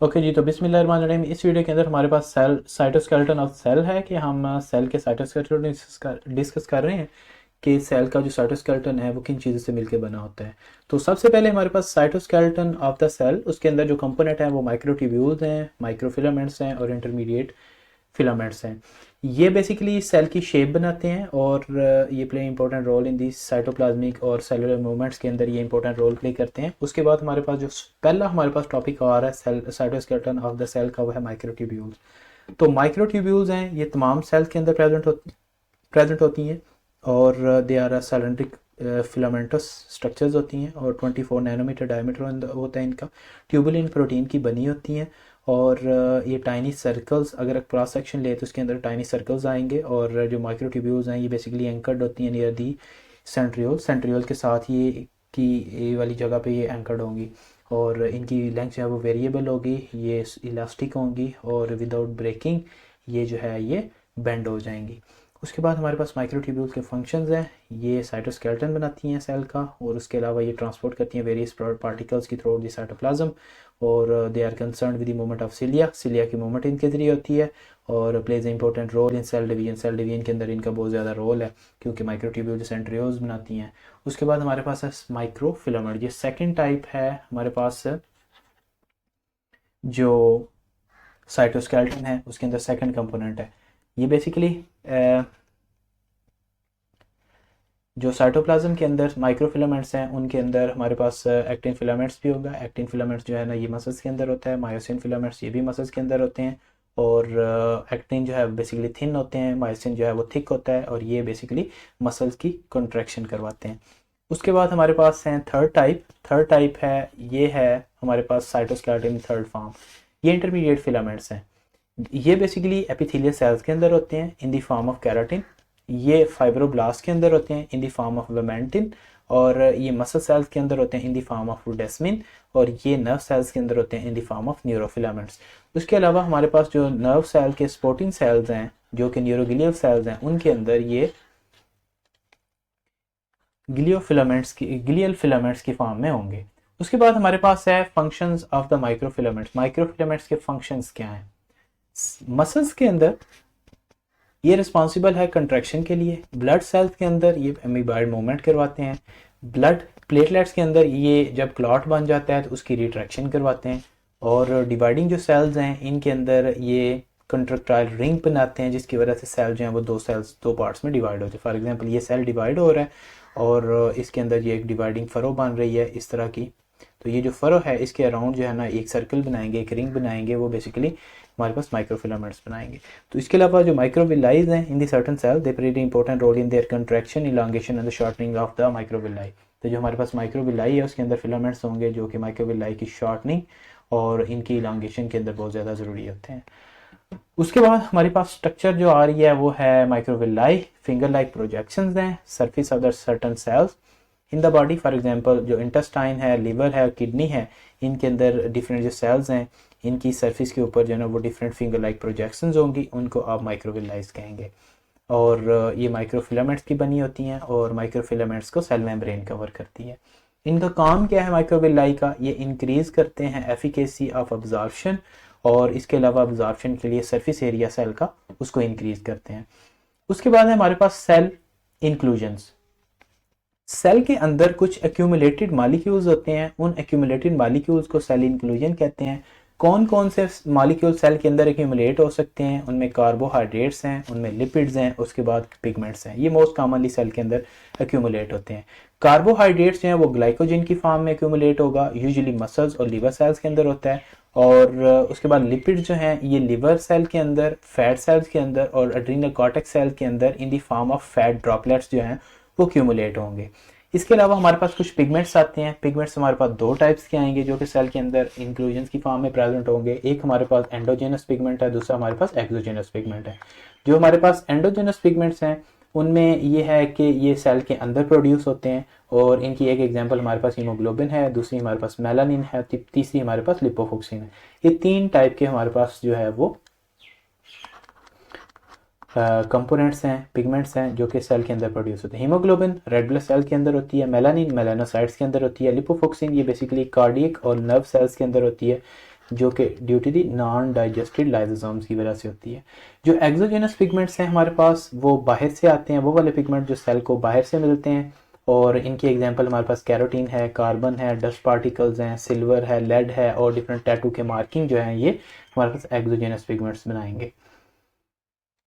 Okay जी, तो बिस्मिल्लाहिर्रहमानिर्रहीम। इस वीडियो के अंदर हमारे पास सेल साइटोस्केलेटन ऑफ सेल है कि हम सेल के साइटोस्केलेटन डिस्कस कर रहे हैं कि सेल का जो साइटोस्केलेटन है वो किन चीज़ों से मिलकर बना होता है। तो सबसे पहले हमारे पास साइटोस्केलेटन ऑफ द सेल, उसके अंदर जो कंपोनेंट हैं वो माइक्रोट्यूब्यूल्स हैं, माइक्रोफिलामेंट्स हैं और इंटरमीडिएट फिलामेंट्स हैं। ये बेसिकली सेल की शेप बनाते हैं और ये play important role in the cytoplasmic और सेलुलर मूवमेंट्स के अंदर ये इंपॉर्टेंट रोल प्ले करते हैं। उसके बाद हमारे पास जो पहला हमारे पास टॉपिक आ रहा है cell cytoskeleton of the cell का, वो है माइक्रोट्यूब्यूल्स। तो माइक्रोट्यूब्यूल्स हैं, ये तमाम सेल्स के अंदर प्रेजेंट होती हैं और दे आर सिलेंड्रिक फिलामेंटस स्ट्रक्चर्स होती हैं और 24 नैनोमीटर डायमीटर होता है इनका। ट्यूबुलिन प्रोटीन की बनी होती हैं और ये टाइनी सर्कल्स, अगर क्रॉस सेक्शन ले तो उसके अंदर टाइनी सर्कल्स आएंगे। और जो माइक्रोट्यूब्यूल्स हैं ये बेसिकली एंकर्ड होती हैं नियर दी सेंट्रियोल के साथ ये वाली जगह पे ये एंकर्ड होंगी और इनकी लेंथ जो है वो वेरिएबल होगी, ये इलास्टिक होंगी और विदाउट ब्रेकिंग ये जो है ये बेंड हो जाएंगी। उसके बाद हमारे पास माइक्रोट्यूब्यूल्स के फंक्शंस हैं। ये साइटोस्केलेटन बनाती हैं सेल का और उसके अलावा ये ट्रांसपोर्ट करती हैं वेरियस पार्टिकल्स की थ्रू द साइटोप्लाज्म और they are concern with the movement of cilia की मूवमेंट इनके जरिए होती है और plays important role in cell division के अंदर इनका बहुत ज़्यादा रोल है क्योंकि माइक्रोट्यूब्यूल जो सेंट्रियोल्स बनाती हैं। उसके बाद हमारे पास है माइक्रोफिलामेंट, ये सेकेंड टाइप है हमारे पास जो साइटोस्केलेटन है उसके अंदर सेकेंड कंपोनेंट है। ये बेसिकली जो साइटोप्लाज्म के अंदर माइक्रोफिलामेंट्स हैं उनके अंदर हमारे पास एक्टिन फिलामेंट्स भी होगा। एक्टिन फिलामेंट्स जो है ना ये मसल्स के अंदर होता है। मायोसिन फिलामेंट्स ये भी मसल्स के अंदर होते हैं और एक्टिन जो है बेसिकली थिन होते हैं, मायोसिन जो है वो थिक होता है और ये बेसिकली मसल्स की कंट्रैक्शन करवाते हैं। उसके बाद हमारे पास हैं थर्ड टाइप है, ये है हमारे पास साइटोस्केलेटन थर्ड फॉर्म। ये इंटरमीडिएट फिलामेंट्स हैं। ये बेसिकली एपिथेलियल सेल्स के अंदर होते हैं in the form of keratin. ये फाइब्रोब्लास्ट के अंदर होते हैं इन द फॉर्म ऑफ वेमेंटिन और ये मसल सेल्स के अंदर होते हैं in the form of desmin और ये नर्व सेल्स के अंदर होते हैं in the form of neurofilaments. उसके अलावा हमारे पास जो नर्व सेल के सपोर्टिंग सेल्स हैं जो कि न्यूरोग्लियल सेल्स हैं उनके अंदर ये ग्लियल फिलामेंट्स की फॉर्म में होंगे। उसके बाद हमारे पास है फंक्शंस ऑफ द माइक्रोफिलामेंट्स के फंक्शंस क्या हैं। मसल्स के अंदर ये रिस्पॉन्सिबल है कंट्रैक्शन के लिए। ब्लड सेल्स के अंदर ये एमीबॉयड मूवमेंट करवाते हैं। ब्लड प्लेटलेट्स के अंदर ये जब क्लॉट बन जाता है तो उसकी रिट्रैक्शन करवाते हैं और डिवाइडिंग जो सेल्स हैं इनके अंदर ये कंट्रक्टाइल रिंग बनाते हैं जिसकी वजह से सेल जो है वो दो पार्ट्स में डिवाइड हो जाए। फॉर एग्जांपल ये सेल डिवाइड हो रहा है और इसके अंदर ये एक डिवाइडिंग फरो बन रही है इस तरह की। तो ये जो फरो है इसके अराउंड जो है ना एक सर्कल बनाएंगे, एक रिंग बनाएंगे, वो बेसिकली हमारे पास माइक्रोफिलामेंट्स बनाएंगे। तो इसके अलावा जो माइक्रोविलाइज हैं in the certain cell they play important role in their contraction, elongation and the shortening of the microvilli. तो जो हमारे पास माइक्रोविलाई है उसके अंदर फिलामेंट्स होंगे जो कि माइक्रोविलाई की शॉर्टनिंग और इनकी इलांगेशन के अंदर बहुत ज़्यादा ज़रूरी होते हैं। उसके बाद हमारे पास स्ट्रक्चर जो आ रही है वो है माइक्रोविलाई फिंगर लाइक प्रोजेक्शंस हैं surface of the certain cells in the body. For example जो इंटेस्टाइन है, लिवर है, किडनी है, इनके अंदर डिफरेंट जो सेल्स हैं इनकी सरफेस के ऊपर जो है ना वो डिफरेंट फिंगर लाइक प्रोजेक्शंस होंगी, उनको आप माइक्रोविलाइज कहेंगे। और ये माइक्रोफिलामेंट्स की बनी होती हैं और माइक्रोफिलामेंट्स को सेल मेम्ब्रेन कवर करती है। इनका काम क्या है माइक्रोविलाई का, ये इंक्रीज करते हैं एफिकेसी ऑफ अब्जॉर्प्शन और इसके अलावा अब्जॉर्प्शन के लिए सरफेस एरिया सेल का उसको इंक्रीज करते हैं। उसके बाद है हमारे पास सेल इंक्लूजन्स। सेल के अंदर कुछ एक्यूमुलेटेड मॉलिक्यूल्स होते हैं, उन एक्यूमुलेटेड मॉलिक्यूल्स को सेल इंक्लूजन कहते हैं। कौन कौन से मॉलिक्यूल सेल के अंदर एक्यूमुलेट हो सकते हैं, उनमें कार्बोहाइड्रेट्स हैं, उनमें लिपिड्स हैं, उसके बाद पिगमेंट्स हैं। ये मोस्ट कॉमनली सेल के अंदर एक्यूमुलेट होते हैं। कार्बोहाइड्रेट्स जो हैं वो ग्लाइकोजन की फॉर्म में एक्यूमुलेट होगा, यूजुअली मसल्स और लिवर सेल्स के अंदर होता है। और उसके बाद लिपिड्स जो हैं ये लिवर सेल के अंदर, फैट सेल्स के अंदर और एड्रीनल कॉर्टेक्स सेल के अंदर in the form of fat droplets जो हैं वो क्यूमुलेट होंगे। इसके अलावा हमारे पास कुछ पिगमेंट्स आते हैं। पिगमेंट्स हमारे पास दो टाइप्स के आएंगे जो कि सेल के अंदर इंक्लूजन की फॉर्म में प्रेजेंट होंगे। एक हमारे पास एंडोजेनस पिगमेंट है, दूसरा हमारे पास एक्सोजेनस पिगमेंट है। जो हमारे पास एंडोजेनस पिगमेंट्स हैं उनमें ये है कि ये सेल के अंदर प्रोड्यूस होते हैं और इनकी एक एग्जांपल हमारे पास हीमोग्लोबिन है, दूसरी हमारे पास मेलानिन है, तीसरी हमारे पास लिपोफुक्सिन है। ये तीन टाइप के हमारे पास जो है वो कंपोनेंट्स हैं, पिगमेंट्स हैं जो कि सेल के अंदर प्रोड्यूस होते हैं। हीमोग्लोबिन रेड ब्लड सेल के अंदर होती है, मेलानिन मेलानोसाइट्स के अंदर होती है, लिपोफुक्सिन ये बेसिकली कार्डियक और नर्व सेल्स के अंदर होती है, जो कि due to the non digested lysosomes की वजह से होती है। जो एक्सोजेनस पिगमेंट्स हैं हमारे पास वो बाहर से आते हैं, वो वाले पिगमेंट जो सेल को बाहर से मिलते हैं, और इनकी एग्जांपल हमारे पास कैरोटीन है, कार्बन है, डस्ट पार्टिकल्स हैं, सिल्वर है, लेड है, और डिफरेंट टैटू के मार्किंग जो है ये हमारे पास एक्सोजेनस पिगमेंट्स बनाएंगे।